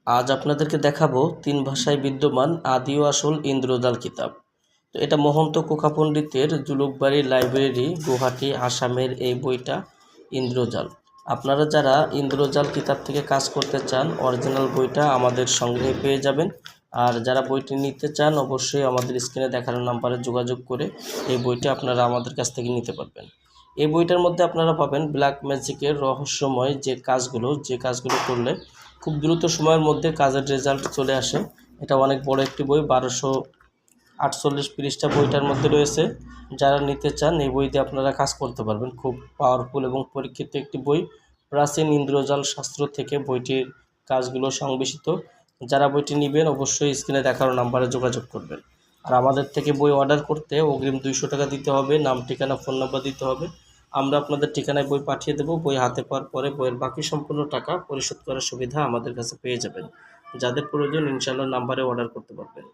আজ আপনাদেরকে দেখাবো 3 ভাষায় বিদ্যমান আদি ও আসল ইন্দ্রজাল কিতাব। তো এটা মহন্ত কোকা পণ্ডিতের জুলুকবাড়ি লাইব্রেরি, গুয়াহাটি, আসামের এই বইটা ইন্দ্রজাল। আপনারা যারা ইন্দ্রজাল কিতাব থেকে কাজ করতে চান, অরিজিনাল বইটা আমাদের সংগ্রহে পেয়ে যাবেন। আর যারা বইটি নিতে চান অবশ্যই আমাদের স্ক্রিনে দেখানো নাম্বারে যোগাযোগ করে এই বইটা আপনারা আমাদের কাছ থেকে নিতে পারবেন। এই বইটার মধ্যে আপনারা পাবেন ব্ল্যাক ম্যাজিকের রহস্যময় যে কাজগুলো করলে খুব দ্রুত সময়ের মধ্যে কাজের রেজাল্ট চলে আসে। এটা অনেক বড় একটি বই, 1248 পৃষ্ঠা বইটার মধ্যে রয়েছে। যারা নিতে চান এই বই দিয়ে আপনারা কাজ করতে পারবেন। খুব পাওয়ারফুল এবং পরীক্ষিত একটি বই। প্রাচীন ইন্দ্রজাল শাস্ত্র থেকে বইটির কাজগুলো সংবেশিত। যারা বইটি নেবেন অবশ্যই স্ক্রিনে দেখানো নাম্বারে যোগাযোগ করবেন। আর আমাদের থেকে বই অর্ডার করতে অগ্রিম 200 টাকা দিতে হবে, নাম, ঠিকানা, ফোন নাম্বার দিতে হবে। আমরা আপনাদের ঠিকানায় বই পাঠিয়ে দেব। বই হাতে পাওয়ার পরে বইয়ের বাকি সম্পূর্ণ টাকা পরিশোধ করার সুবিধা আমাদের কাছে পেয়ে যাবেন। যাদের প্রয়োজন ইনশাআল্লাহ নাম্বারে অর্ডার করতে পারবেন।